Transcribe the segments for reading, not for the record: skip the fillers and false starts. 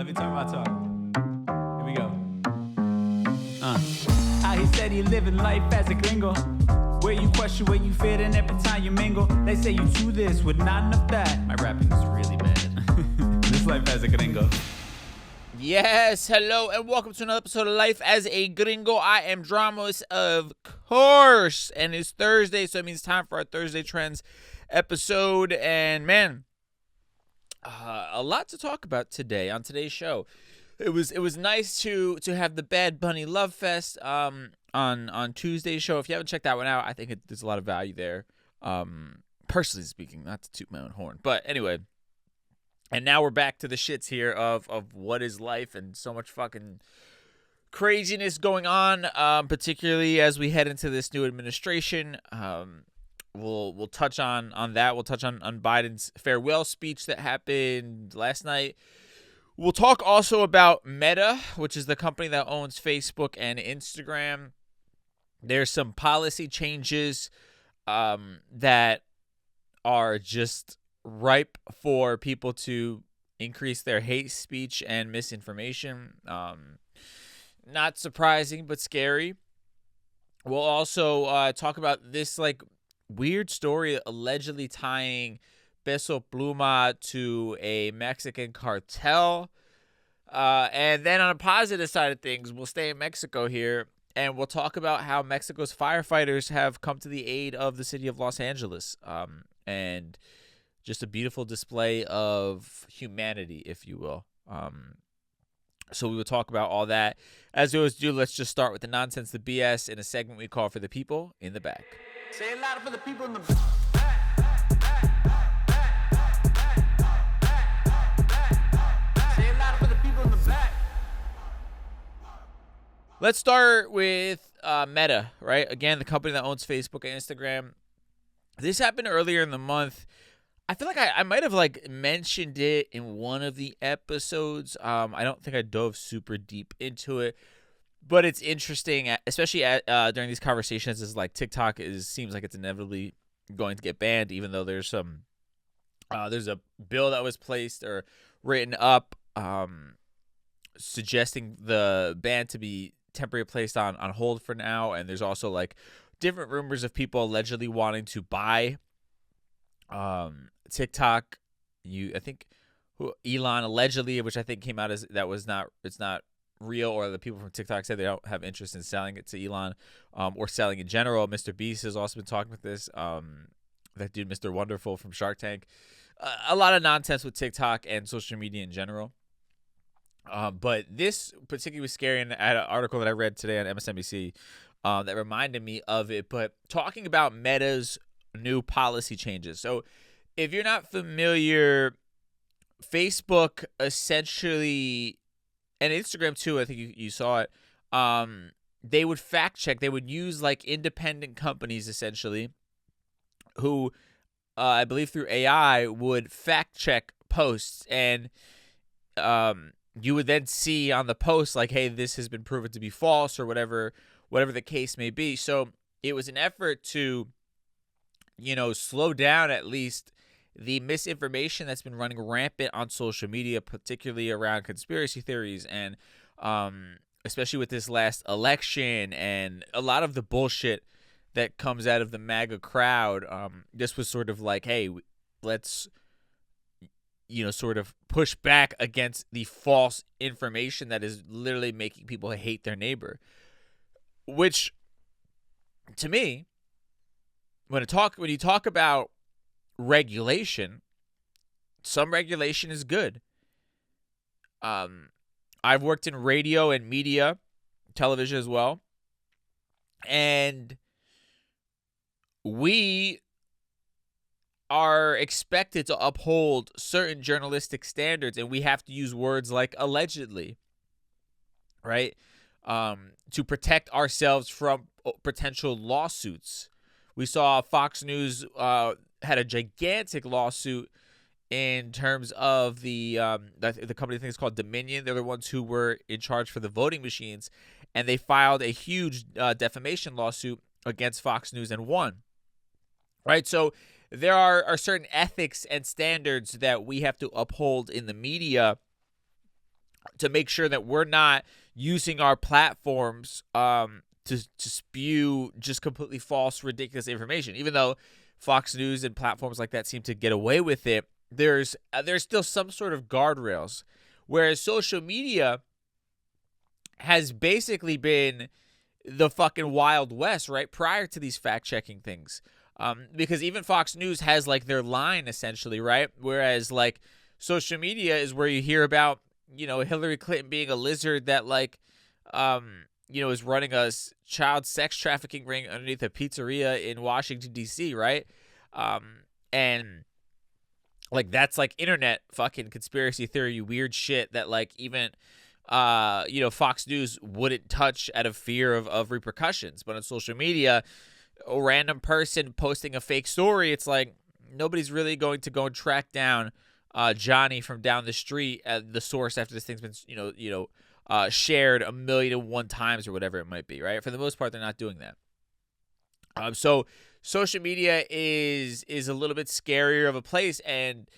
me turn my talk. Here we go. How he said he living life as a gringo. Where you question where you fit in every time you mingle. They say you do this with not enough that. My rapping is really bad. This life as a gringo. Yes, hello, and welcome to another episode of Life as a Gringo. I am Dramos, of course, and it's Thursday, so it means time for our Thursday Trends episode. And man, a lot to talk about today on today's show. It was nice to have the Bad Bunny Love Fest on Tuesday's show. If you haven't checked that one out, I think there's a lot of value there. Personally speaking, not to toot my own horn, but anyway. And now we're back to the shits here of what is life and so much fucking craziness going on, particularly as we head into this new administration. We'll touch on that. We'll touch on Biden's farewell speech that happened last night. We'll talk also about Meta, which is the company that owns Facebook and Instagram. There's some policy changes that are just ripe for people to increase their hate speech and misinformation. Not surprising, but scary. We'll also talk about this weird story allegedly tying Peso Pluma to a Mexican cartel. And then on a positive side of things, we'll stay in Mexico here, and we'll talk about how Mexico's firefighters have come to the aid of the city of Los Angeles. And just a beautiful display of humanity, if you will. So we will talk about all that. As we always do, let's just start with the nonsense, the BS, in a segment we call For the People in the Back. Say it louder for the people in the Say it louder for the people in the back. Let's start with Meta, right? Again, the company that owns Facebook and Instagram. This happened earlier in the month. I feel like I might have mentioned it in one of the episodes. I don't think I dove super deep into it, but it's interesting, especially during these conversations. Is TikTok seems like it's inevitably going to get banned, even though there's a bill that was placed or written up suggesting the ban to be temporarily placed on hold for now. And there's also different rumors of people allegedly wanting to buy TikTok. I think Elon allegedly, which I think came out as it's not real, or the people from TikTok said they don't have interest in selling it to Elon, or selling in general. Mr. Beast has also been talking about this. That dude, Mr. Wonderful from Shark Tank. A lot of nonsense with TikTok and social media in general. But this particularly was scary, and I had an article that I read today on MSNBC that reminded me of it. But talking about Meta's new policy changes. So if you're not familiar, Facebook essentially, and Instagram too, I think you saw it, they would fact check. They would use independent companies essentially who I believe through AI would fact check posts, and you would then see on the post hey, this has been proven to be false, or whatever the case may be. So it was an effort to slow down at least the misinformation that's been running rampant on social media, particularly around conspiracy theories, and especially with this last election and a lot of the bullshit that comes out of the MAGA crowd. This was sort of hey, let's sort of push back against the false information that is literally making people hate their neighbor. Which, to me, when you talk about regulation, some regulation is good. I've worked in radio and media, television as well, and we are expected to uphold certain journalistic standards, and we have to use words like allegedly, right? To protect ourselves from potential lawsuits. We saw Fox News had a gigantic lawsuit in terms of the company, I think it's called Dominion. They're the ones who were in charge for the voting machines, and they filed a huge defamation lawsuit against Fox News and won. Right? So there are certain ethics and standards that we have to uphold in the media to make sure that we're not using our platforms to spew just completely false, ridiculous information. Even though Fox News and platforms like that seem to get away with it, there's still some sort of guardrails. Whereas social media has basically been the fucking Wild West, right? Prior to these fact-checking things. Because even Fox News has like their line essentially, right? Whereas like social media is where you hear about, Hillary Clinton being a lizard that like, is running a child sex trafficking ring underneath a pizzeria in Washington, D.C., right? And like that's like internet fucking conspiracy theory weird shit that like even Fox News wouldn't touch out of fear of repercussions. But on social media, a random person posting a fake story, it's like nobody's really going to go and track down Johnny from down the street at the source after this thing's been shared 1,000,001 times or whatever it might be, right? For the most part, they're not doing that. So social media is a little bit scarier of a place, and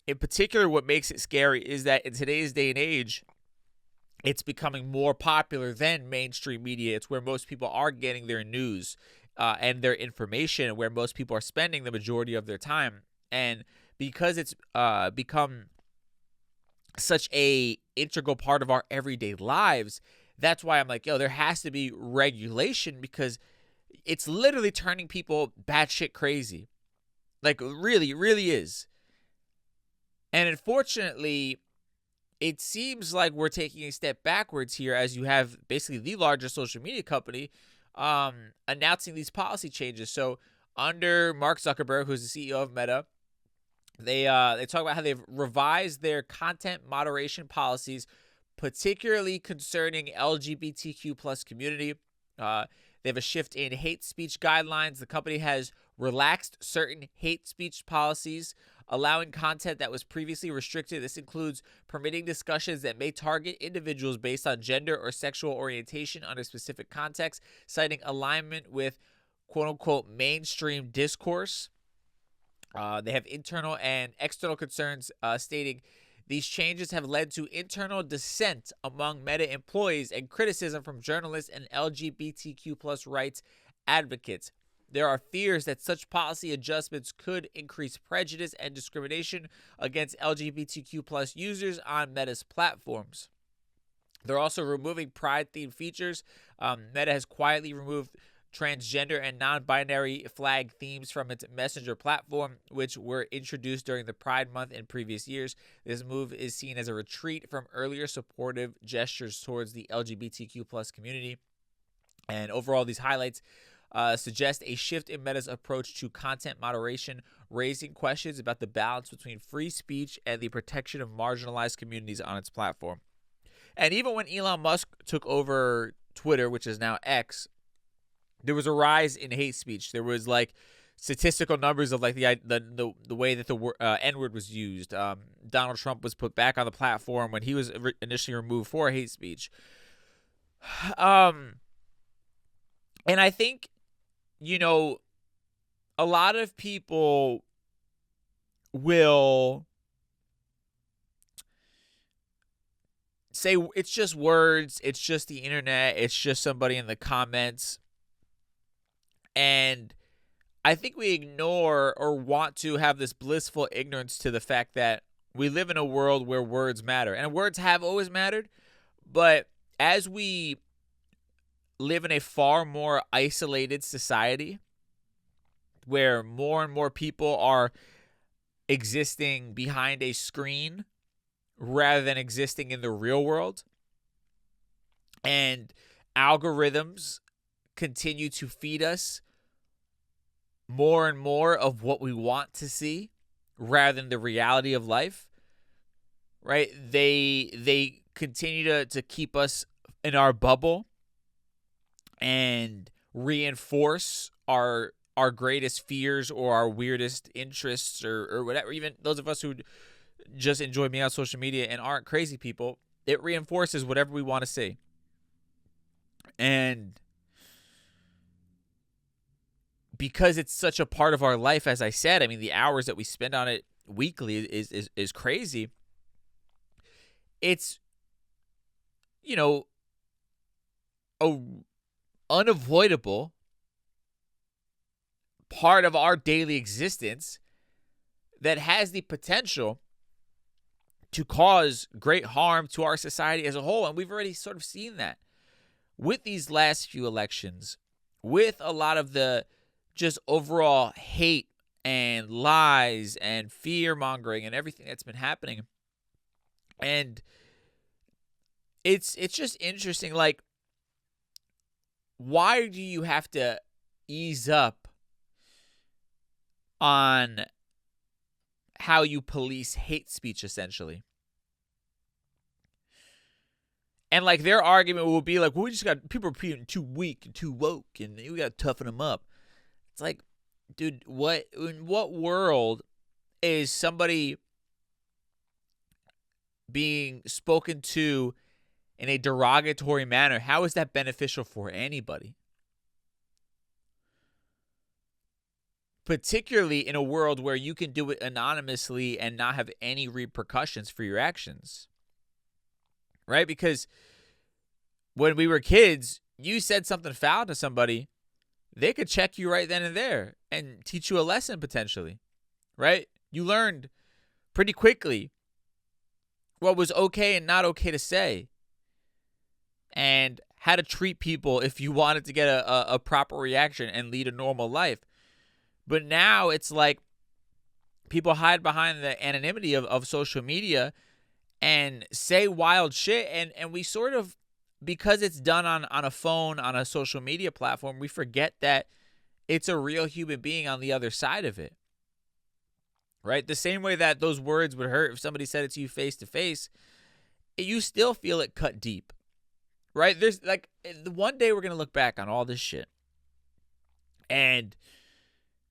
in particular, what makes it scary is that in today's day and age, it's becoming more popular than mainstream media. It's where most people are getting their news and their information, where most people are spending the majority of their time. And because it's become such a integral part of our everyday lives, that's why I'm like, there has to be regulation, because it's literally turning people batshit crazy. Like, really, really is. And unfortunately, it seems like we're taking a step backwards here, as you have basically the largest social media company announcing these policy changes. So under Mark Zuckerberg, who's the CEO of Meta, they talk about how they've revised their content moderation policies, particularly concerning LGBTQ plus community. They have a shift in hate speech guidelines. The company has relaxed certain hate speech policies, allowing content that was previously restricted. This includes permitting discussions that may target individuals based on gender or sexual orientation under specific contexts, citing alignment with quote-unquote mainstream discourse. They have internal and external concerns, stating these changes have led to internal dissent among Meta employees and criticism from journalists and LGBTQ plus rights advocates. There are fears that such policy adjustments could increase prejudice and discrimination against LGBTQ plus users on Meta's platforms. They're also removing pride-themed features. Meta has quietly removed transgender and non-binary flag themes from its Messenger platform, which were introduced during the Pride Month in previous years. This move is seen as a retreat from earlier supportive gestures towards the LGBTQ plus community. And overall, these highlights suggest a shift in Meta's approach to content moderation, raising questions about the balance between free speech and the protection of marginalized communities on its platform. And even when Elon Musk took over Twitter, which is now X, there was a rise in hate speech. There was like statistical numbers of like the way that the N-word was used. Donald Trump was put back on the platform when he was initially removed for hate speech. And I think, a lot of people will say it's just words, it's just the internet, it's just somebody in the comments. And I think we ignore or want to have this blissful ignorance to the fact that we live in a world where words matter. And words have always mattered. But as we live in a far more isolated society, where more and more people are existing behind a screen rather than existing in the real world, and algorithms continue to feed us more and more of what we want to see rather than the reality of life, right? They continue to keep us in our bubble and reinforce our greatest fears or our weirdest interests or whatever. Even those of us who just enjoy being on social media and aren't crazy people, it reinforces whatever we want to see. And because it's such a part of our life, as I said, I mean, the hours that we spend on it weekly is crazy. It's you know, a unavoidable part of our daily existence that has the potential to cause great harm to our society as a whole. And we've already sort of seen that with these last few elections, with a lot of the just overall hate and lies and fear-mongering and everything that's been happening. And it's just interesting, like, why do you have to ease up on how you police hate speech, essentially? And, like, their argument will be like, well, we just got people are being too weak and too woke, and we got to toughen them up. It's like, dude, in what world is somebody being spoken to in a derogatory manner? How is that beneficial for anybody? Particularly in a world where you can do it anonymously and not have any repercussions for your actions. Right? Because when we were kids, you said something foul to somebody, they could check you right then and there and teach you a lesson potentially. Right? You learned pretty quickly what was okay and not okay to say, and how to treat people if you wanted to get a proper reaction and lead a normal life. But now it's like people hide behind the anonymity of social media and say wild shit. And we sort of, because it's done on a phone, on a social media platform, we forget that it's a real human being on the other side of it. Right? The same way that those words would hurt if somebody said it to you face to face, you still feel it cut deep. Right? There's like, one day we're going to look back on all this shit, and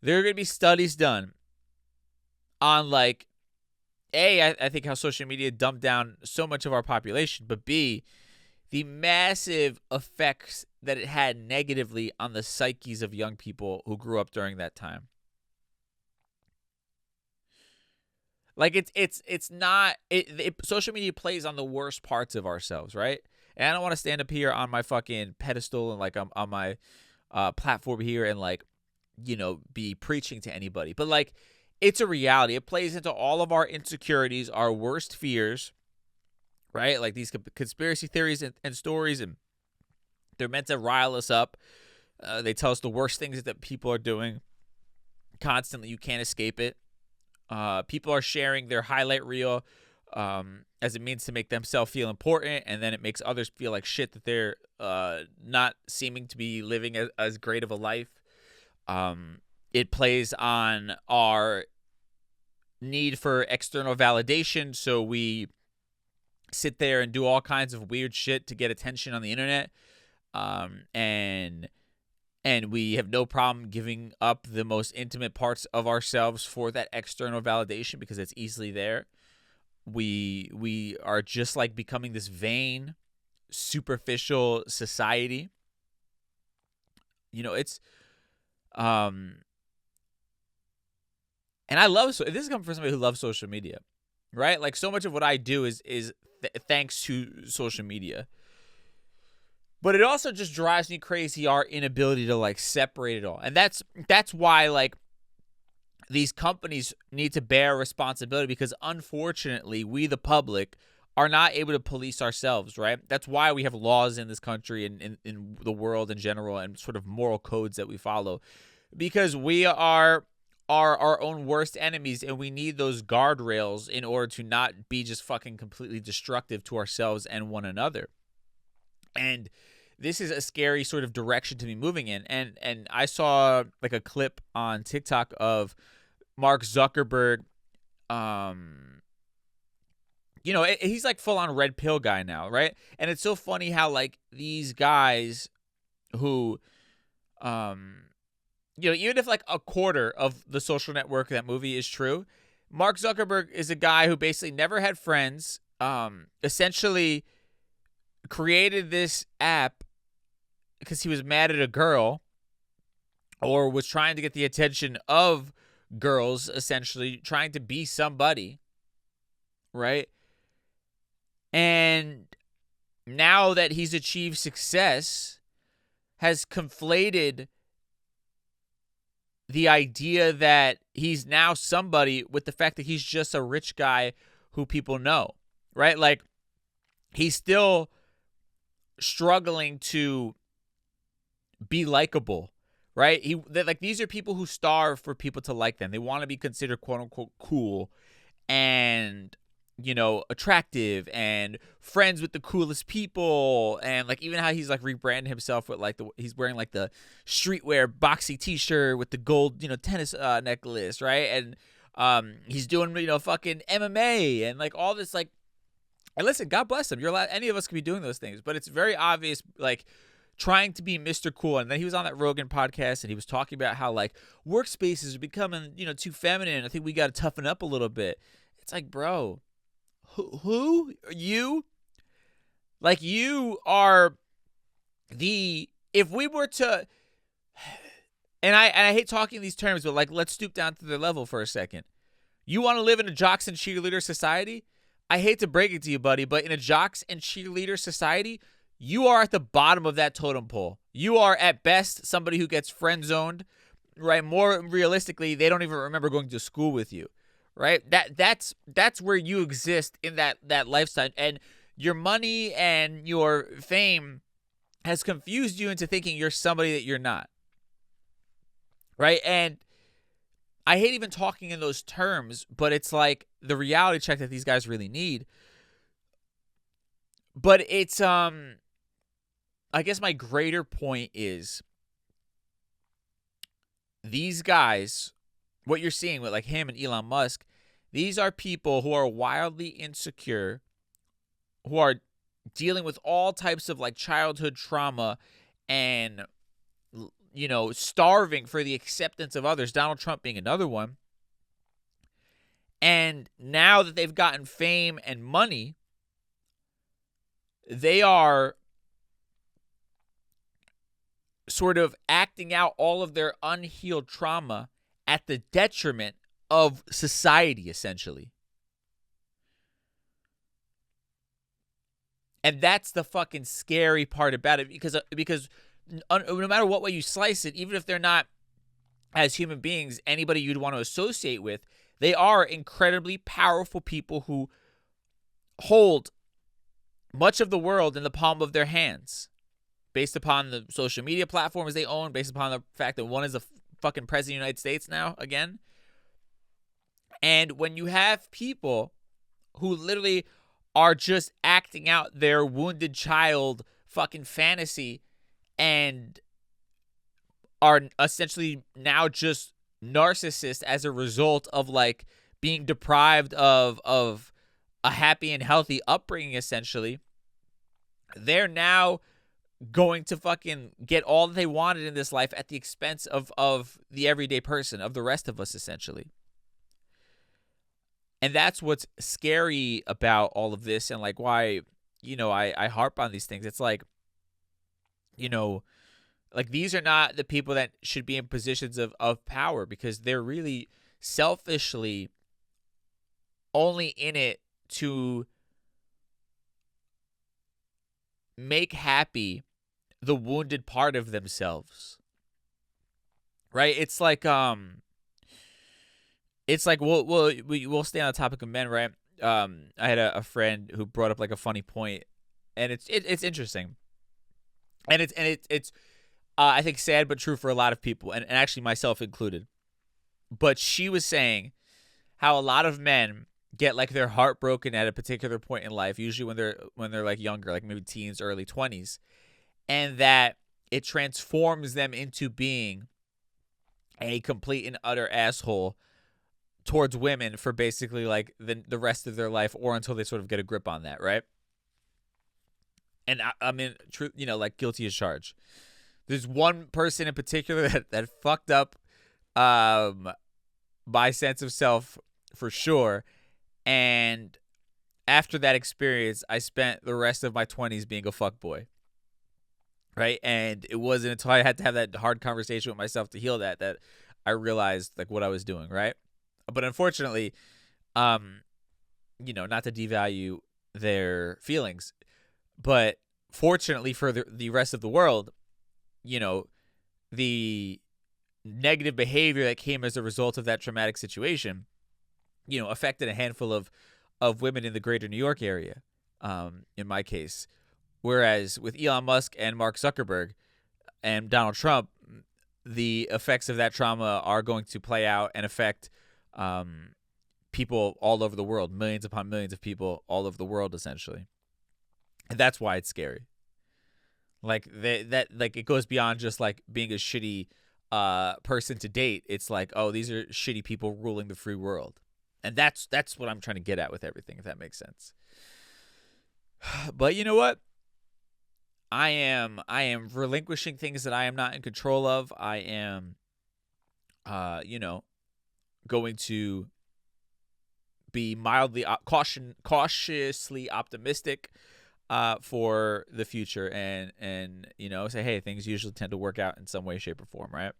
there are going to be studies done on, like, A, I think how social media dumbed down so much of our population, but B, the massive effects that it had negatively on the psyches of young people who grew up during that time. Like, it's not, social media plays on the worst parts of ourselves, right? And I don't want to stand up here on my fucking pedestal and, like, on my platform here and, like, you know, be preaching to anybody. But, like, it's a reality. It plays into all of our insecurities, our worst fears, right? Like these conspiracy theories and stories, and they're meant to rile us up. They tell us the worst things that people are doing constantly. You can't escape it. People are sharing their highlight reel as a means to make themselves feel important, and then it makes others feel like shit that they're not seeming to be living as great of a life. It plays on our need for external validation, so we sit there and do all kinds of weird shit to get attention on the internet, and we have no problem giving up the most intimate parts of ourselves for that external validation because it's easily there. We are just like becoming this vain, superficial society. You know, it's and I love, this is coming from somebody who loves social media, right? Like, so much of what I do is thanks to social media. But it also just drives me crazy, our inability to, like, separate it all. And that's why, like, these companies need to bear responsibility, because unfortunately, we, the public, are not able to police ourselves, right? That's why we have laws in this country and in the world in general, and sort of moral codes that we follow, because we are our own worst enemies, and we need those guardrails in order to not be just fucking completely destructive to ourselves and one another. And this is a scary sort of direction to be moving in. And I saw, like, a clip on TikTok of Mark Zuckerberg. You know, he's like full on red pill guy now, right? And it's so funny how, like, these guys who, you know, even if like a quarter of The Social Network, that movie, is true, Mark Zuckerberg is a guy who basically never had friends, essentially created this app because he was mad at a girl, or was trying to get the attention of girls, essentially trying to be somebody, right? And now that he's achieved success, has conflated the idea that he's now somebody with the fact that he's just a rich guy who people know, right? Like, he's still struggling to be likable, right? Like, these are people who starve for people to like them. They want to be considered quote unquote cool and, you know, attractive and friends with the coolest people. And like, even how he's like rebranding himself with like he's wearing like the streetwear boxy t-shirt with the gold, you know, tennis necklace, right? And he's doing, you know, fucking MMA and like all this, like, and listen, God bless him. You're allowed, any of us could be doing those things, but it's very obvious, like, trying to be Mr. Cool. And then he was on that Rogan podcast and he was talking about how like workspaces are becoming, you know, too feminine. I think we got to toughen up a little bit. It's like, bro, who you? Like, you are if we were to, and I hate talking these terms, but like, let's stoop down to their level for a second. You want to live in a jocks and cheerleader society? I hate to break it to you, buddy, but in a jocks and cheerleader society, you are at the bottom of that totem pole. You are at best somebody who gets friend zoned, right? More realistically, they don't even remember going to school with you, right? That's where you exist in that lifestyle, and your money and your fame has confused you into thinking you're somebody that you're not, right? And I hate even talking in those terms, but it's like the reality check that these guys really need. But it's I guess my greater point is these guys, what you're seeing with like him and Elon Musk, these are people who are wildly insecure, who are dealing with all types of like childhood trauma and, you know, starving for the acceptance of others, Donald Trump being another one. And now that they've gotten fame and money, they are sort of acting out all of their unhealed trauma at the detriment of society, essentially. And that's the fucking scary part about it, because no matter what way you slice it, even if they're not, as human beings, anybody you'd want to associate with, they are incredibly powerful people who hold much of the world in the palm of their hands, based upon the social media platforms they own, based upon the fact that one is a fucking president of the United States now, again. And when you have people who literally are just acting out their wounded child fucking fantasy and are essentially now just narcissists as a result of like being deprived of a happy and healthy upbringing, essentially, they're now going to fucking get all that they wanted in this life at the expense of the everyday person, of the rest of us, essentially. And that's what's scary about all of this, and like why, you know, I harp on these things. It's like, you know, like these are not the people that should be in positions of power, because they're really selfishly only in it to make happy the wounded part of themselves, right? It's like we'll stay on the topic of men, right? I had a friend who brought up like a funny point, and it's interesting, and it's I think sad but true for a lot of people, and actually myself included. But she was saying how a lot of men get like their heart broken at a particular point in life, usually when they're like younger, like maybe teens, early 20s, and that it transforms them into being a complete and utter asshole towards women for basically like the rest of their life, or until they sort of get a grip on that, right? And I mean, you know, like guilty as charged. There's one person in particular that fucked up my sense of self for sure. And after that experience, I spent the rest of my 20s being a fuckboy. Right? And it wasn't until I had to have that hard conversation with myself to heal that I realized like what I was doing, right? But unfortunately, you know, not to devalue their feelings, But fortunately for the rest of the world, the negative behavior that came as a result of that traumatic situation, affected a handful of women in the greater New York area, in my case. Whereas with Elon Musk and Mark Zuckerberg and Donald Trump, the effects of that trauma are going to play out and affect people all over the world, millions upon millions of people all over the world, essentially. And that's why it's scary. Like it goes beyond just like being a shitty person to date. It's like, oh, these are shitty people ruling the free world. And that's what I'm trying to get at with everything, if that makes sense. But you know what? I am relinquishing things that I am not in control of. I am, going to be mildly cautiously optimistic for the future, and say, hey, things usually tend to work out in some way, shape, or form, right?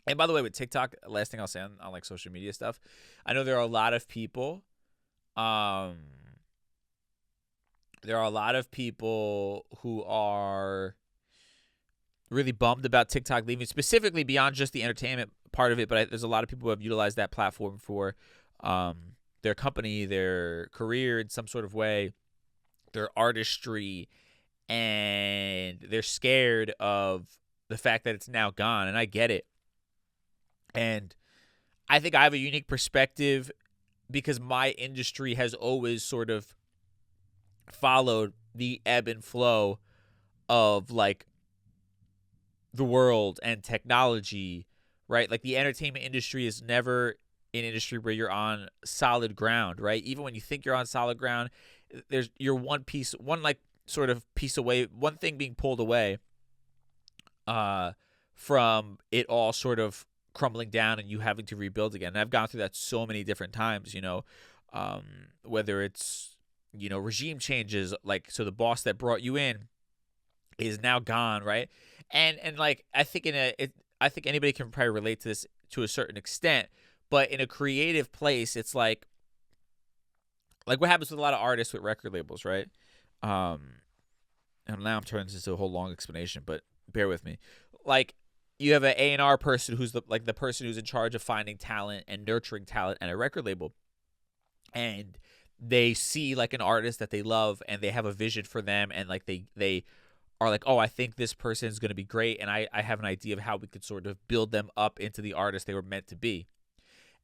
And by the way, with TikTok, last thing I'll say on like social media stuff, I know there are a lot of people, who are really bummed about TikTok leaving, specifically beyond just the entertainment part of it. But there's a lot of people who have utilized that platform for their company, their career in some sort of way, their artistry, and they're scared of the fact that it's now gone. And I get it. And I think I have a unique perspective because my industry has always sort of followed the ebb and flow of like the world and technology, right? Like the entertainment industry is never an industry where you're on solid ground, right? Even when you think you're on solid ground, you're one piece away, one thing being pulled away from it all sort of crumbling down and you having to rebuild again. And I've gone through that so many different times, whether it's, regime changes, like, so the boss that brought you in is now gone, right? And like, I think I think anybody can probably relate to this to a certain extent, but in a creative place, it's like what happens with a lot of artists with record labels, right? And now I'm turning this into a whole long explanation, but bear with me. Like, you have an A&R person who's the person who's in charge of finding talent and nurturing talent at a record label. And they see like an artist that they love and they have a vision for them, and like they are like, oh, I think this person is going to be great, and I have an idea of how we could sort of build them up into the artist they were meant to be.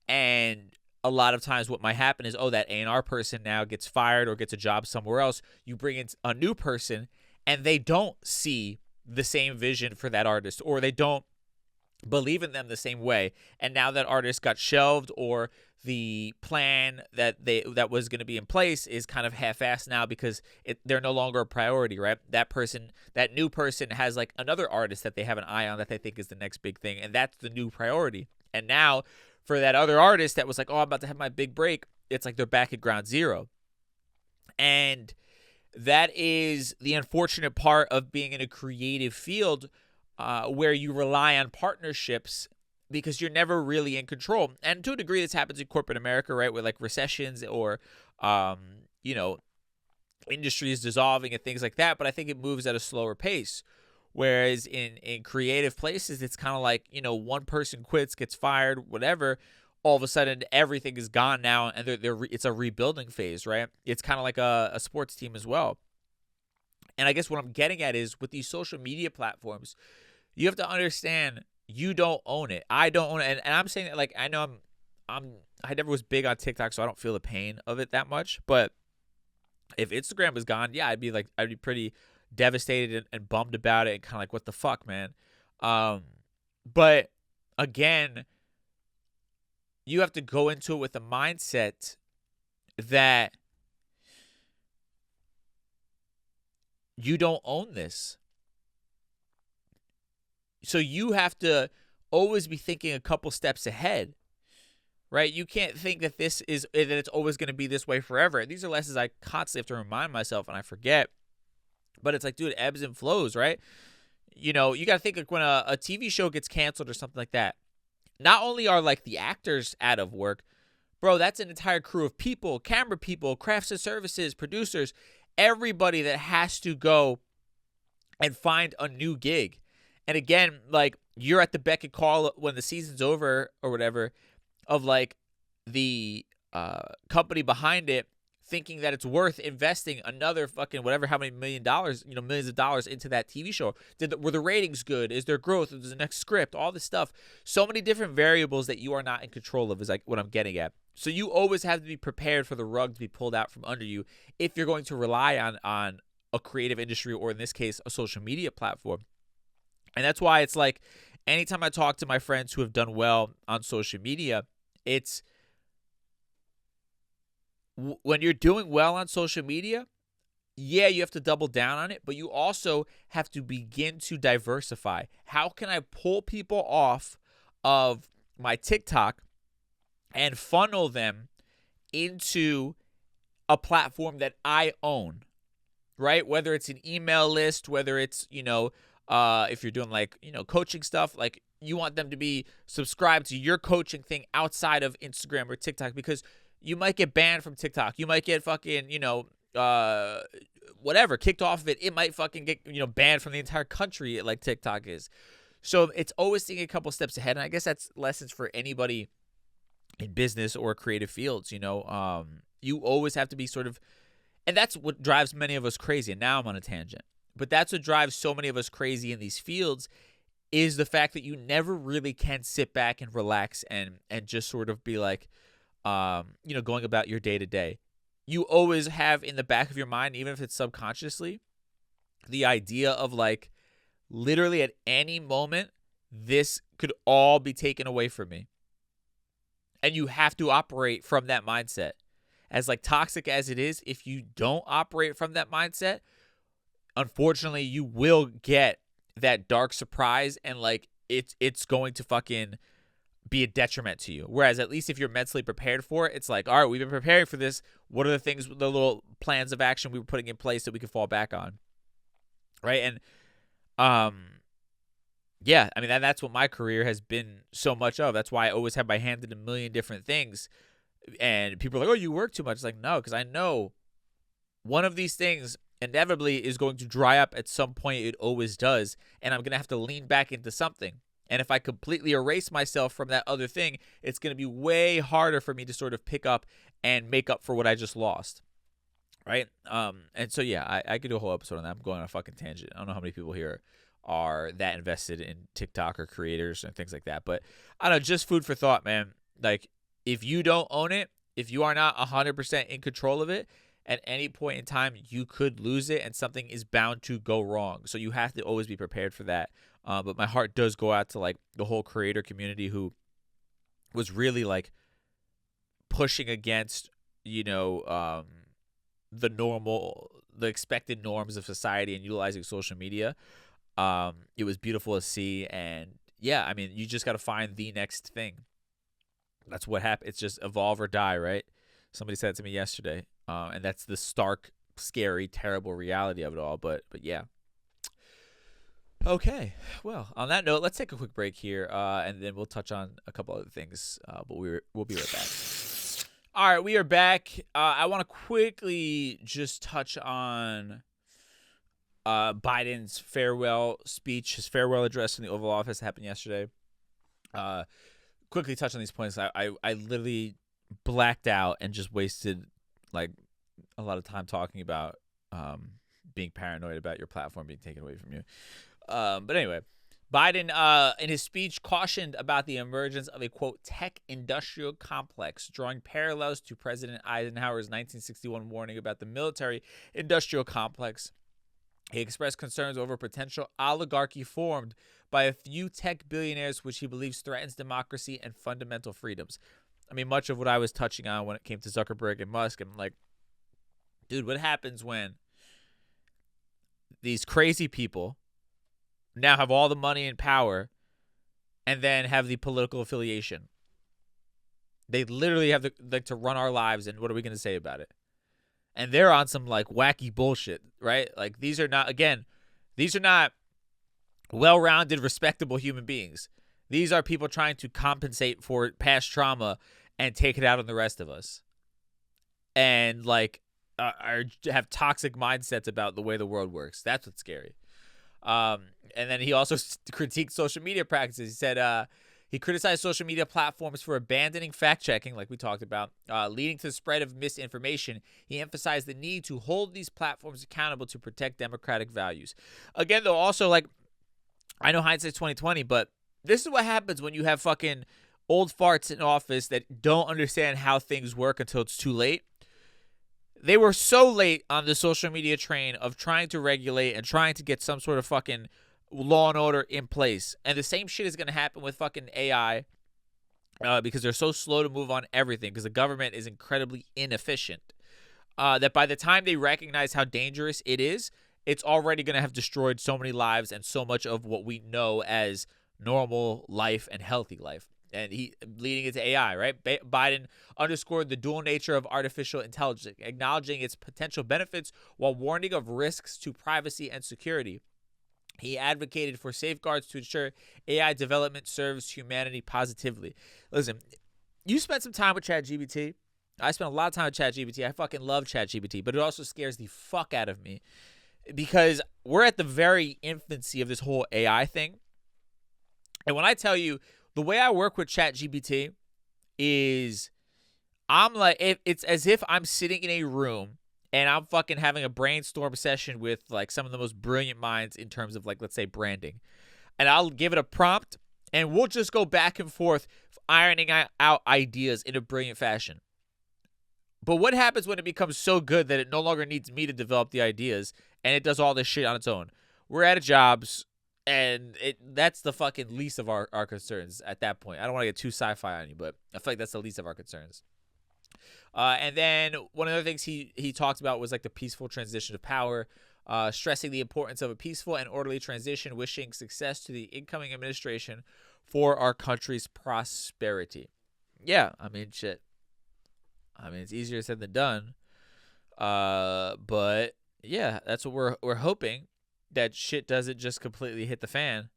And a lot of times what might happen is, oh, that A&R person now gets fired or gets a job somewhere else. You bring in a new person and they don't see the same vision for that artist, or they don't believe in them the same way. And now that artist got shelved, or the plan that was going to be in place is kind of half-assed now because they're no longer a priority, right? That new person has like another artist that they have an eye on that they think is the next big thing, and that's the new priority. And now for that other artist that was like, oh, I'm about to have my big break, it's like they're back at ground zero. And that is the unfortunate part of being in a creative field where you rely on partnerships because you're never really in control. And to a degree, this happens in corporate America, right? With like recessions or, industries dissolving and things like that. But I think it moves at a slower pace. Whereas in creative places, it's kind of like, one person quits, gets fired, whatever. All of a sudden, everything is gone now, and it's a rebuilding phase, right? It's kind of like a sports team as well. And I guess what I'm getting at is with these social media platforms, you have to understand you don't own it. I don't own it. And I'm saying that, like, I know I never was big on TikTok, so I don't feel the pain of it that much. But if Instagram was gone, yeah, I'd be pretty devastated and bummed about it and kind of like, what the fuck, man? But again, you have to go into it with a mindset that you don't own this. So you have to always be thinking a couple steps ahead, right? You can't think that that it's always going to be this way forever. These are lessons I constantly have to remind myself, and I forget. But it's like, dude, ebbs and flows, right? You got to think like when a TV show gets canceled or something like that, not only are like the actors out of work, bro, that's an entire crew of people, camera people, crafts and services, producers. everybody that has to go and find a new gig. And again, like, you're at the beck and call when the season's over or whatever of like the company behind it thinking that it's worth investing another fucking whatever, how many millions of dollars into that TV show. Were the ratings good? Is there growth? Is the next script? All this stuff. So many different variables that you are not in control of is like what I'm getting at. So you always have to be prepared for the rug to be pulled out from under you if you're going to rely on a creative industry, or in this case, a social media platform. And that's why it's like, anytime I talk to my friends who have done well on social media, it's when you're doing well on social media, yeah, you have to double down on it, but you also have to begin to diversify. How can I pull people off of my TikTok and funnel them into a platform that I own, right? Whether it's an email list, whether it's, if you're doing like, coaching stuff, like you want them to be subscribed to your coaching thing outside of Instagram or TikTok, because you might get banned from TikTok. You might get fucking, whatever, kicked off of it. It might fucking get, banned from the entire country like TikTok is. So it's always thinking a couple steps ahead. And I guess that's lessons for anybody in business or creative fields. You always have to be sort of, and that's what drives many of us crazy. And now I'm on a tangent. But that's what drives so many of us crazy in these fields, is the fact that you never really can sit back and relax and just sort of be like, going about your day to day. You always have in the back of your mind, even if it's subconsciously, the idea of like, literally at any moment, this could all be taken away from me. And you have to operate from that mindset. As like toxic as it is, if you don't operate from that mindset, unfortunately, you will get that dark surprise, and like it's going to fucking be a detriment to you. Whereas at least if you're mentally prepared for it, it's like, all right, we've been preparing for this. What are the things, the little plans of action we were putting in place that we can fall back on? Right. And, yeah, I mean, that's what my career has been so much of. That's why I always have my hand in a million different things. And people are like, oh, you work too much. It's like, no, because I know one of these things inevitably is going to dry up at some point. It always does. And I'm going to have to lean back into something. And if I completely erase myself from that other thing, it's going to be way harder for me to sort of pick up and make up for what I just lost. Right? And so, yeah, I could do a whole episode on that. I'm going on a fucking tangent. I don't know how many people here are that invested in TikTok or creators and things like that. But I don't know, just food for thought, man. Like, if you don't own it, if you are not 100% in control of it, at any point in time, you could lose it and something is bound to go wrong. So you have to always be prepared for that. But my heart does go out to like the whole creator community who was really like pushing against, the expected norms of society and utilizing social media. It was beautiful to see. And yeah, I mean, you just got to find the next thing. That's what happened. It's just evolve or die, right? Somebody said it to me yesterday. And that's the stark, scary, terrible reality of it all. But yeah. Okay. Well, on that note, let's take a quick break here, and then we'll touch on a couple other things. But we'll be right back. All right, we are back. I want to quickly just touch on Biden's farewell speech, his farewell address in the Oval Office that happened yesterday. Quickly touch on these points. I literally blacked out and just wasted like a lot of time talking about being paranoid about your platform being taken away from you. But anyway, Biden in his speech cautioned about the emergence of a, quote, tech industrial complex, drawing parallels to President Eisenhower's 1961 warning about the military industrial complex. He expressed concerns over potential oligarchy formed by a few tech billionaires, which he believes threatens democracy and fundamental freedoms. I mean, much of what I was touching on when it came to Zuckerberg and Musk, I'm like, dude, what happens when these crazy people now have all the money and power and then have the political affiliation? They literally have to run our lives, and what are we going to say about it? And they're on some like wacky bullshit, right? Like these are not well-rounded, respectable human beings. These are people trying to compensate for past trauma and take it out on the rest of us. And like, have toxic mindsets about the way the world works. That's what's scary. And then he also critiqued social media practices. He said he criticized social media platforms for abandoning fact-checking, like we talked about, leading to the spread of misinformation. He emphasized the need to hold these platforms accountable to protect democratic values. Again, though, also, like, I know hindsight's 2020, but this is what happens when you have fucking old farts in office that don't understand how things work until it's too late. They were so late on the social media train of trying to regulate and trying to get some sort of fucking law and order in place. And the same shit is going to happen with fucking AI because they're so slow to move on everything because the government is incredibly inefficient. That by the time they recognize how dangerous it is, it's already going to have destroyed so many lives and so much of what we know as normal life and healthy life. And he leading into AI, right? Biden underscored the dual nature of artificial intelligence, acknowledging its potential benefits while warning of risks to privacy and security. He advocated for safeguards to ensure AI development serves humanity positively. Listen, you spent some time with ChatGPT. I spent a lot of time with ChatGPT. I fucking love ChatGPT, but it also scares the fuck out of me because we're at the very infancy of this whole AI thing. And when I tell you, the way I work with ChatGPT is I'm like, it's as if I'm sitting in a room and I'm fucking having a brainstorm session with like some of the most brilliant minds in terms of like, let's say branding. And I'll give it a prompt and we'll just go back and forth ironing out ideas in a brilliant fashion. But what happens when it becomes so good that it no longer needs me to develop the ideas and it does all this shit on its own? We're out of jobs. And that's the fucking least of our concerns at that point. I don't want to get too sci-fi on you, but I feel like that's the least of our concerns. And then one of the things he talked about was like the peaceful transition of power, stressing the importance of a peaceful and orderly transition, wishing success to the incoming administration for our country's prosperity. Yeah, I mean, shit. I mean, it's easier said than done. But yeah, that's what we're hoping. That shit doesn't just completely hit the fan.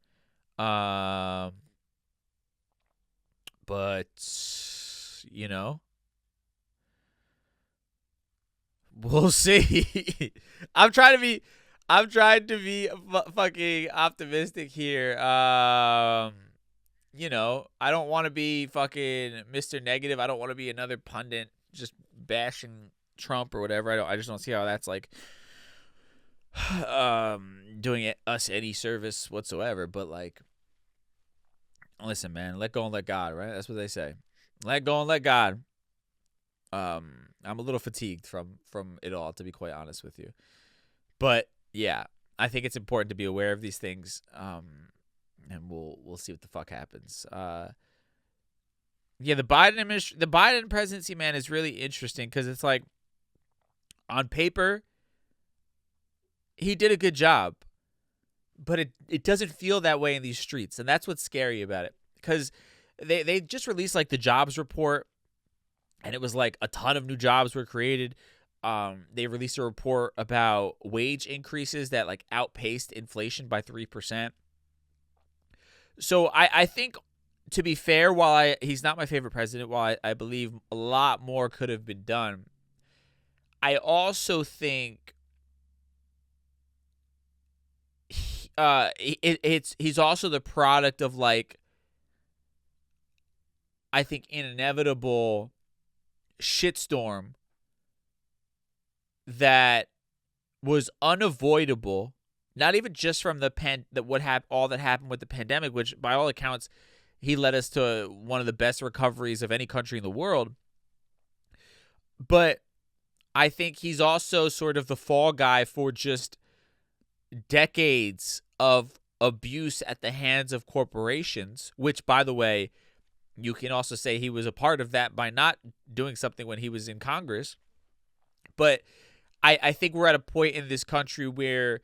But, you know, we'll see. I'm trying to be fucking optimistic here. You know, I don't want to be fucking Mr. Negative. I don't want to be another pundit just bashing Trump or whatever. I just don't see how that's like doing us any service whatsoever. But like, listen, man, let go and let God, right? That's what they say. Let go and let God. I'm a little fatigued from it all, to be quite honest with you. But yeah, I think it's important to be aware of these things. And we'll see what the fuck happens. Yeah, the Biden presidency, man, is really interesting because it's like on paper he did a good job, but it doesn't feel that way in these streets, and that's what's scary about it. Because they just released like the jobs report, and it was like a ton of new jobs were created. They released a report about wage increases that like outpaced inflation by 3%. So I think, to be fair, while he's not my favorite president, while I believe a lot more could have been done, I also think he's also the product of like, I think, an inevitable shitstorm that was unavoidable, not even just from all that happened with the pandemic, which by all accounts he led us to one of the best recoveries of any country in the world, but I think he's also sort of the fall guy for just decades of abuse at the hands of corporations, which, by the way, you can also say he was a part of that by not doing something when he was in Congress. But I think we're at a point in this country where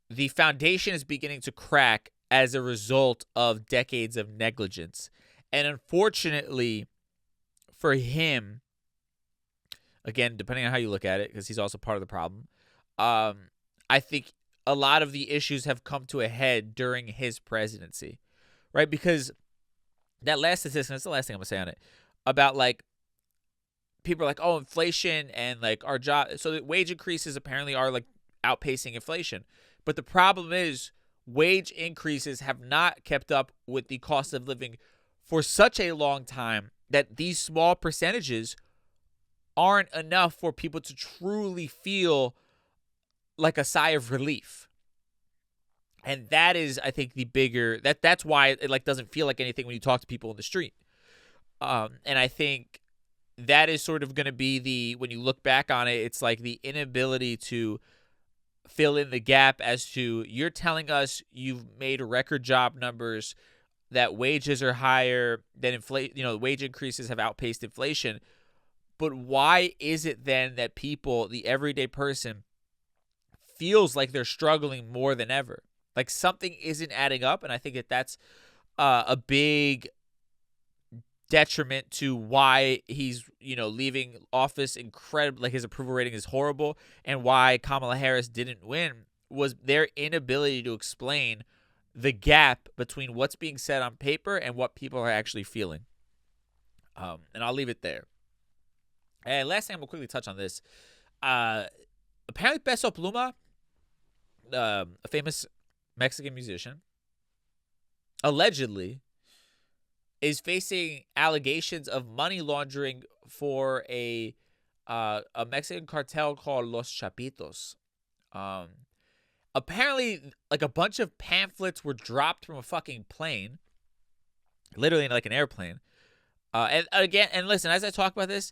the foundation is beginning to crack as a result of decades of negligence. And unfortunately for him, again, depending on how you look at it, because he's also part of the problem, I think a lot of the issues have come to a head during his presidency, right? Because that last statistic, that's the last thing I'm going to say on it, about like people are like, oh, inflation and like our job. So the wage increases apparently are like outpacing inflation. But the problem is wage increases have not kept up with the cost of living for such a long time that these small percentages aren't enough for people to truly feel like a sigh of relief. And that is, I think, the bigger that's why it like doesn't feel like anything when you talk to people in the street. And I think that is sort of going to be when you look back on it, it's like the inability to fill in the gap as to you're telling us you've made record job numbers, that wages are higher than inflation, wage increases have outpaced inflation. But why is it then that people, the everyday person, feels like they're struggling more than ever? Like something isn't adding up, and I think that's a big detriment to why he's leaving office. Incredible, like his approval rating is horrible, and why Kamala Harris didn't win was their inability to explain the gap between what's being said on paper and what people are actually feeling. And I'll leave it there. And last thing, I'm gonna quickly touch on this. Apparently, Peso Pluma, a famous Mexican musician, allegedly is facing allegations of money laundering for a Mexican cartel called Los Chapitos. Apparently, like a bunch of pamphlets were dropped from a fucking plane, literally like an airplane. And again, and listen, as I talk about this,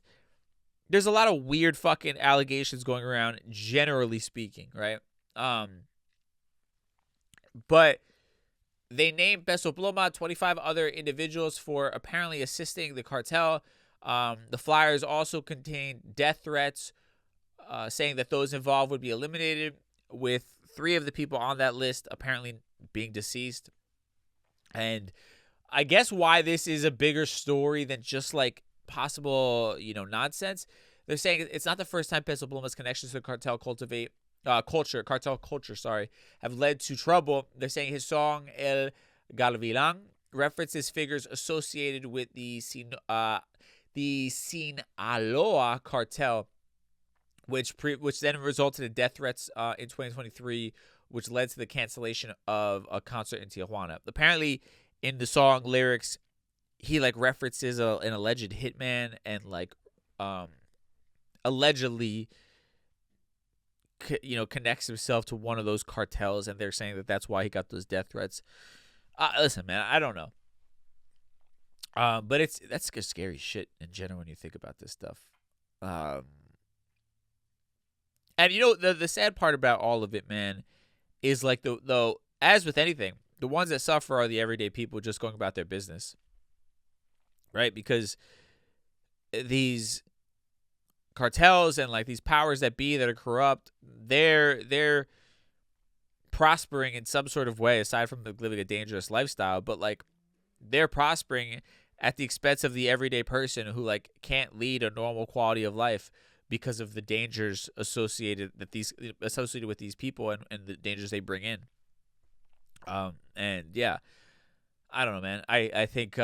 there's a lot of weird fucking allegations going around, generally speaking, right? But they named Peso Pluma, 25 other individuals for apparently assisting the cartel. The flyers also contained death threats, saying that those involved would be eliminated, with 3 of the people on that list apparently being deceased. And I guess why this is a bigger story than just like possible, nonsense. They're saying it's not the first time Peso Pluma's connections to the cartel cartel culture, have led to trouble. They're saying his song El Galvilán references figures associated with the Sinaloa cartel, which then resulted in death threats in 2023, which led to the cancellation of a concert in Tijuana. Apparently, in the song lyrics, he like references an alleged hitman and like allegedly connects himself to one of those cartels, and they're saying that that's why he got those death threats. Listen, man, I don't know. But that's just scary shit in general when you think about this stuff. And the sad part about all of it, man, is like the as with anything, the ones that suffer are the everyday people just going about their business, right? Because these cartels and like these powers that be that are corrupt, they're prospering in some sort of way aside from living a dangerous lifestyle, but like they're prospering at the expense of the everyday person who like can't lead a normal quality of life because of the dangers associated with these people and the dangers they bring in. And yeah, I don't know, man. I think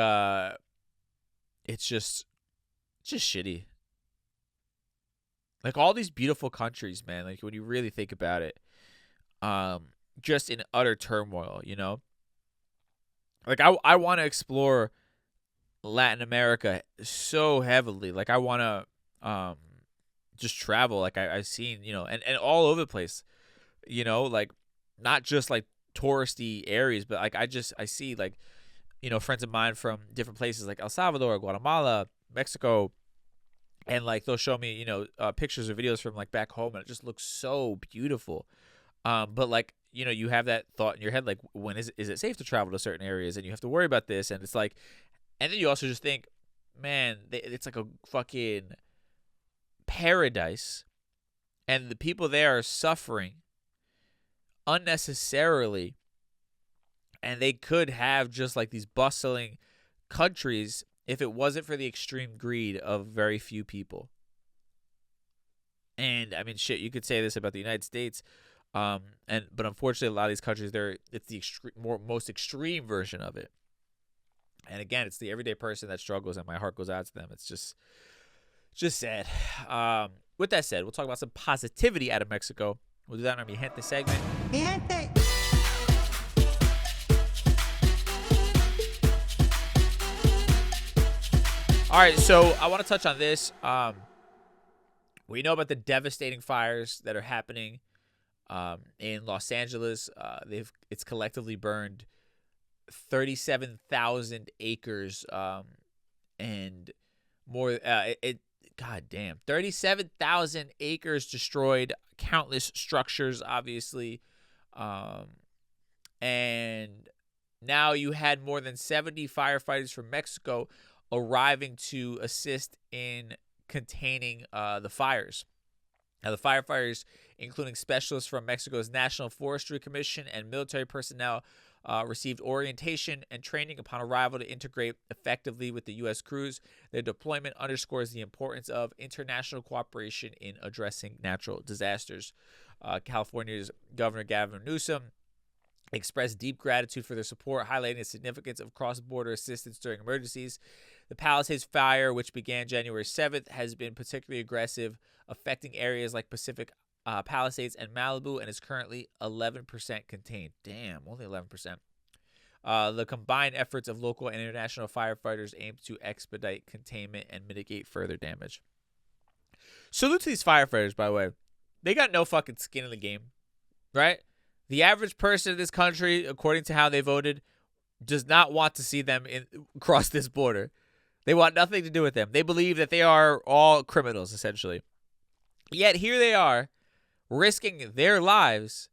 it's just shitty. Like all these beautiful countries, man, like when you really think about it, just in utter turmoil, Like I want to explore Latin America so heavily. Like I want to just travel. Like I've seen, and all over the place, like not just like touristy areas, but like I see like, friends of mine from different places like El Salvador, Guatemala, Mexico. And like they'll show me, pictures or videos from like back home, and it just looks so beautiful. But like, you have that thought in your head, like when is it safe to travel to certain areas, and you have to worry about this, and it's like, and then you also just think, man, it's like a fucking paradise, and the people there are suffering unnecessarily, and they could have just like these bustling countries if it wasn't for the extreme greed of very few people. And I mean, shit, you could say this about the United States, but unfortunately, a lot of these countries, it's the most extreme version of it. And again, it's the everyday person that struggles, and my heart goes out to them. It's just Just sad. With that said, we'll talk about some positivity out of Mexico. We'll do that in our Mi Gente segment. Mi Gente. All right, so I want to touch on this. We know about the devastating fires that are happening in Los Angeles. It's collectively burned 37,000 acres and more. God damn, 37,000 acres destroyed, countless structures, obviously, and now you had more than 70 firefighters from Mexico arriving to assist in containing the fires. Now, the firefighters, including specialists from Mexico's National Forestry Commission and military personnel, received orientation and training upon arrival to integrate effectively with the U.S. crews. Their deployment underscores the importance of international cooperation in addressing natural disasters. California's Governor Gavin Newsom expressed deep gratitude for their support, highlighting the significance of cross-border assistance during emergencies. The Palisades fire, which began January 7th, has been particularly aggressive, affecting areas like Pacific Palisades and Malibu, and is currently 11% contained. Damn, only 11%. The combined efforts of local and international firefighters aim to expedite containment and mitigate further damage. Salute to these firefighters, by the way. They got no fucking skin in the game, right? The average person in this country, according to how they voted, does not want to see them cross this border. They want nothing to do with them. They believe that they are all criminals, essentially. Yet here they are, risking their lives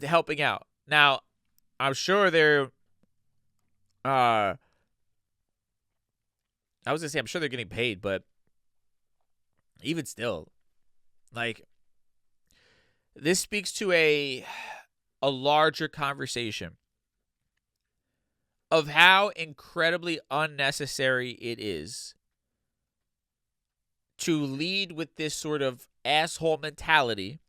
helping out. Now, I'm sure they're I'm sure they're getting paid, but even still, like, this speaks to a larger conversation of how incredibly unnecessary it is to lead with this sort of asshole mentality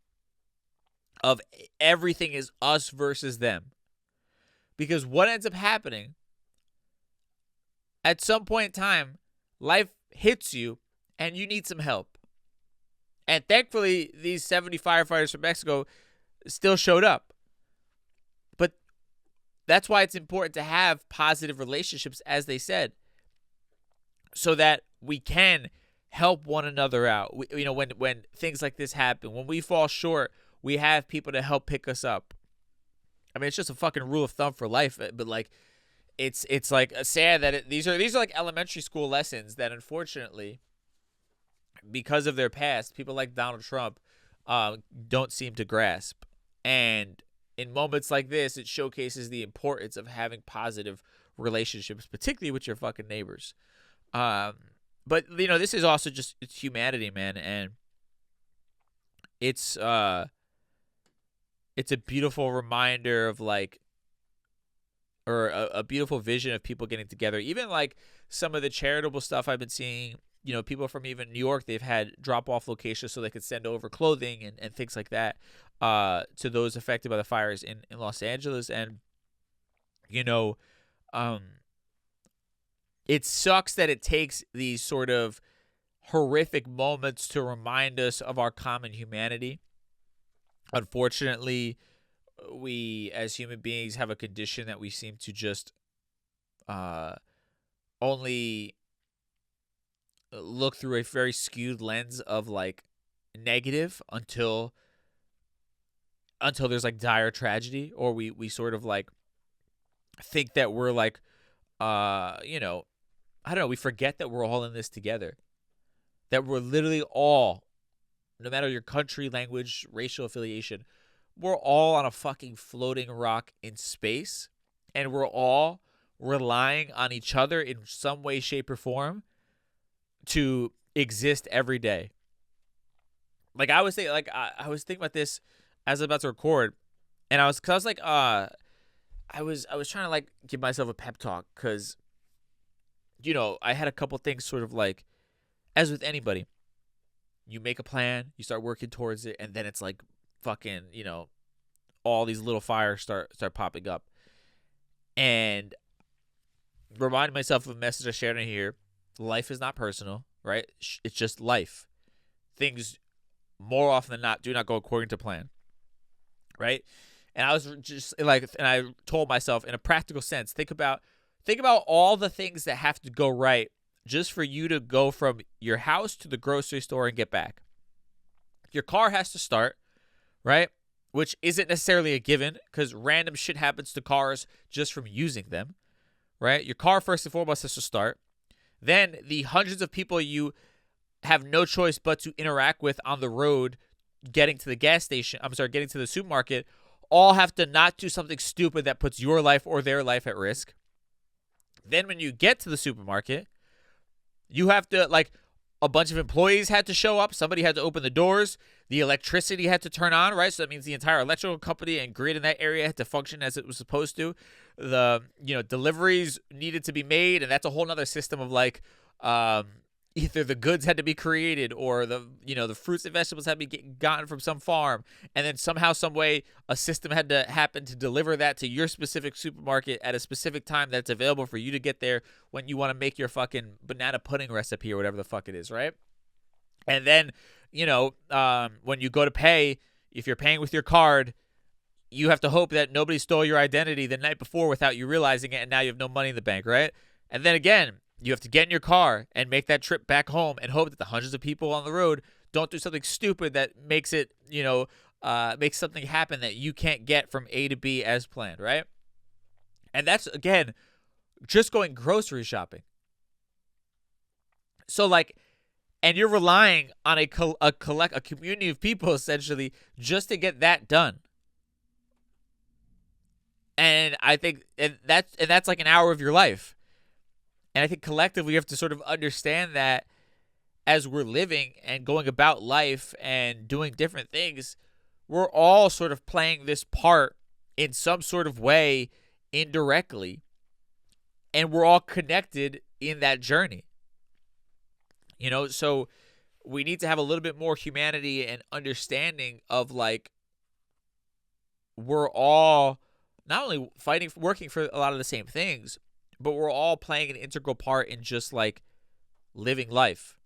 of everything is us versus them. Because what ends up happening, at some point in time, life hits you and you need some help. And thankfully, these 70 firefighters from Mexico still showed up. But that's why it's important to have positive relationships, as they said, so that we can help one another out. When things like this happen, when we fall short, we have people to help pick us up. I mean, it's just a fucking rule of thumb for life. But like, it's like sad that these are like elementary school lessons that, unfortunately, because of their past, people like Donald Trump don't seem to grasp. And in moments like this, it showcases the importance of having positive relationships, particularly with your fucking neighbors. But, this is also just, it's humanity, man. And it's a beautiful reminder of, like, or a beautiful vision of people getting together. Even like some of the charitable stuff I've been seeing, people from even New York, they've had drop-off locations so they could send over clothing and things like that to those affected by the fires in Los Angeles. And, it sucks that it takes these sort of horrific moments to remind us of our common humanity. Unfortunately, we as human beings have a condition that we seem to just only look through a very skewed lens of, like, negative until there's, like, dire tragedy, or we sort of, like, think that we're, like, I don't know, we forget that we're all in this together. That we're literally all, no matter your country, language, racial affiliation, we're all on a fucking floating rock in space, and we're all relying on each other in some way, shape, or form to exist every day. Like, I was thinking about this as I was about to record, and I was trying to, like, give myself a pep talk, because, I had a couple things sort of like, as with anybody, you make a plan, you start working towards it, and then it's like fucking, all these little fires start popping up. And reminding myself of a message I shared in here: life is not personal, right? It's just life. Things more often than not do not go according to plan, right? And I was just like, and I told myself in a practical sense, think about all the things that have to go right just for you to go from your house to the grocery store and get back. Your car has to start, right? Which isn't necessarily a given because random shit happens to cars just from using them, right? Your car first and foremost has to start. Then the hundreds of people you have no choice but to interact with on the road, getting to the supermarket, all have to not do something stupid that puts your life or their life at risk. Then when you get to the supermarket, you have to, like, a bunch of employees had to show up. Somebody had to open the doors. The electricity had to turn on, right? So that means the entire electrical company and grid in that area had to function as it was supposed to. The, deliveries needed to be made, and that's a whole nother system of, like, either the goods had to be created or the fruits and vegetables had to be gotten from some farm. And then somehow, some way, a system had to happen to deliver that to your specific supermarket at a specific time that's available for you to get there when you want to make your fucking banana pudding recipe or whatever the fuck it is, right? And then, when you go to pay, if you're paying with your card, you have to hope that nobody stole your identity the night before without you realizing it, and now you have no money in the bank, right? And then again, you have to get in your car and make that trip back home and hope that the hundreds of people on the road don't do something stupid that makes it, makes something happen that you can't get from A to B as planned, right? And that's, again, just going grocery shopping. So, like, and you're relying on a community of people, essentially, just to get that done. And I think that's like an hour of your life. And I think collectively we have to sort of understand that as we're living and going about life and doing different things, we're all sort of playing this part in some sort of way indirectly. And we're all connected in that journey. So we need to have a little bit more humanity and understanding of, like, we're all not only working for a lot of the same things, but we're all playing an integral part in just, like, living life.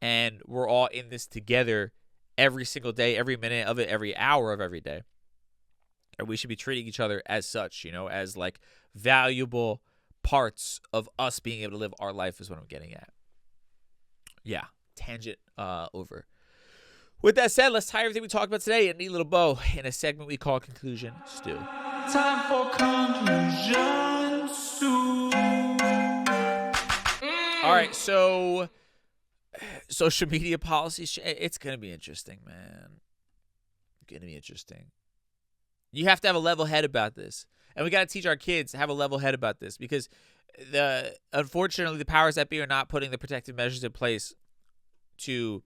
And we're all in this together every single day, every minute of it, every hour of every day. And we should be treating each other as such, as, like, valuable parts of us being able to live our life is what I'm getting at. Yeah, tangent over. With that said, let's tie everything we talked about today in a neat little bow in a segment we call Conclusion Stew. Time for Conclusion Stew. All right, so social media policies, it's going to be interesting, man. It's going to be interesting. You have to have a level head about this. And we got to teach our kids to have a level head about this because unfortunately the powers that be are not putting the protective measures in place to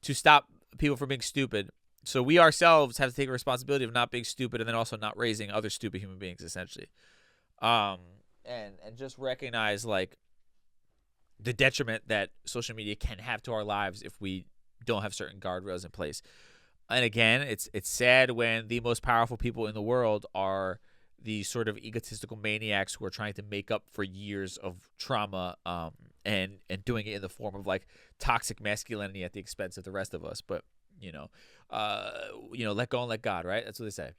stop people from being stupid. So we ourselves have to take a responsibility of not being stupid and then also not raising other stupid human beings, essentially. And just recognize, like, the detriment that social media can have to our lives if we don't have certain guardrails in place. And again, it's sad when the most powerful people in the world are the sort of egotistical maniacs who are trying to make up for years of trauma and doing it in the form of, like, toxic masculinity at the expense of the rest of us. But, let go and let God, right? That's what they say.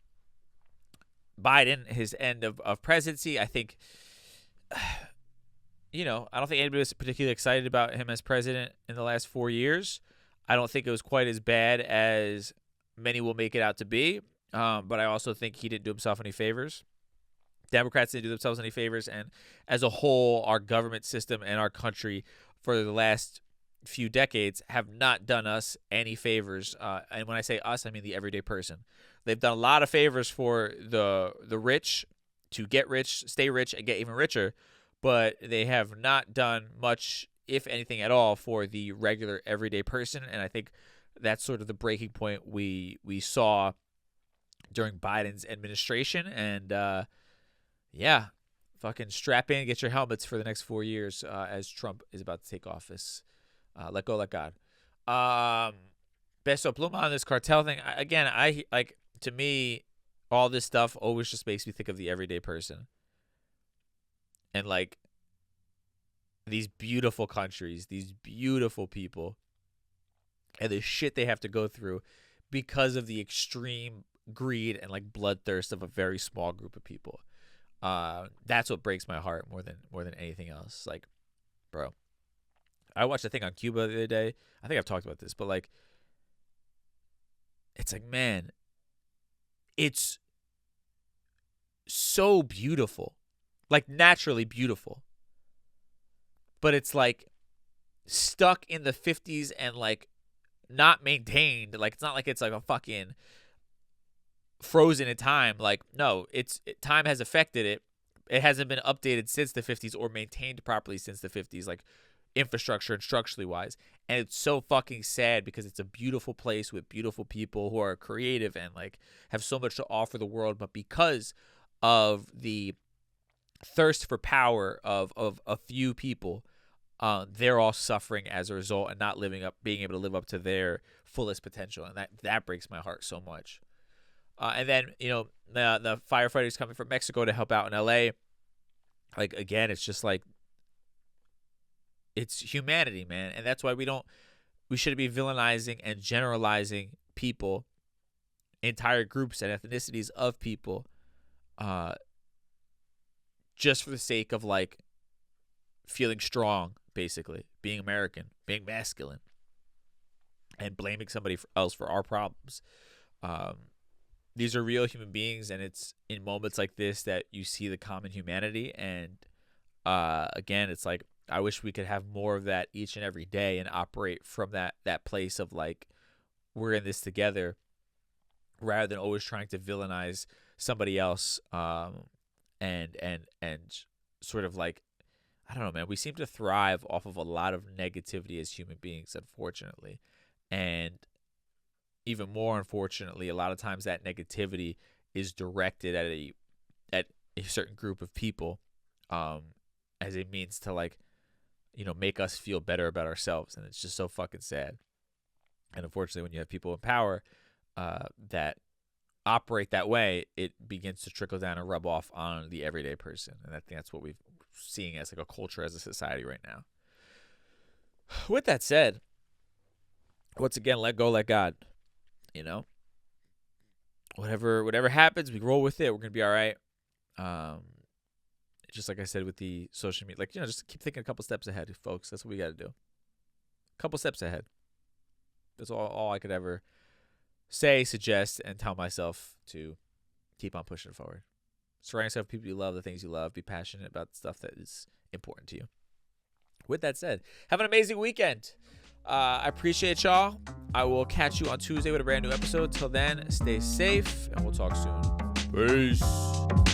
Biden, his end of presidency, I think, I don't think anybody was particularly excited about him as president in the last 4 years. I don't think it was quite as bad as many will make it out to be. But I also think he didn't do himself any favors. Democrats didn't do themselves any favors. And as a whole, our government system and our country for the last few decades have not done us any favors. And when I say us, I mean the everyday person. They've done a lot of favors for the rich to get rich, stay rich, and get even richer. But they have not done much, if anything at all, for the regular everyday person. And I think that's sort of the breaking point we saw during Biden's administration. And, fucking strap in, get your helmets for the next 4 years as Trump is about to take office. Let go, let God. Peso Pluma on this cartel thing. To me, all this stuff always just makes me think of the everyday person. And, like, these beautiful countries, these beautiful people, and the shit they have to go through because of the extreme greed and like bloodthirst of a very small group of people. That's what breaks my heart more than anything else. Like, bro, I watched a thing on Cuba the other day. I think I've talked about this, but like, it's like, man, it's so beautiful, like naturally beautiful, but it's like stuck in the 50s and like not maintained. Like, it's not like it's like a fucking frozen in time. Like, no, time has affected it. It hasn't been updated since the 50s or maintained properly since the 50s, like infrastructure and structurally wise. And it's so fucking sad because it's a beautiful place with beautiful people who are creative and like have so much to offer the world, but because of the thirst for power of a few people, they're all suffering as a result and not being able to live up to their fullest potential. And that breaks my heart so much. And then, you know, the firefighters coming from Mexico to help out in LA. Like, again, it's just like, it's humanity, man. And that's why we shouldn't be villainizing and generalizing people, entire groups and ethnicities of people, just for the sake of like feeling strong, basically being American, being masculine, and blaming somebody else for our problems. These are real human beings, and it's in moments like this that you see the common humanity. And again, it's like, I wish we could have more of that each and every day and operate from that place of like, we're in this together, rather than always trying to villainize somebody else. And sort of like, I don't know, man, we seem to thrive off of a lot of negativity as human beings, unfortunately. And even more unfortunately, a lot of times that negativity is directed at a certain group of people, as a means to like, you know, make us feel better about ourselves. And it's just so fucking sad. And unfortunately, when you have people in power that operate that way, it begins to trickle down and rub off on the everyday person. And I think that's what we're seeing as like a culture, as a society right now. With that said, once again, let go, let God. You know, whatever happens, we roll with it. We're gonna be all right. Just like I said with the social media, like, you know, just keep thinking a couple steps ahead, folks. That's what we got to do. A couple steps ahead. That's all I could ever say, suggest, and tell myself to keep on pushing forward. Surround yourself with people you love, the things you love. Be passionate about the stuff that is important to you. With that said, have an amazing weekend. I appreciate y'all. I will catch you on Tuesday with a brand new episode. Till then, stay safe, and we'll talk soon. Peace.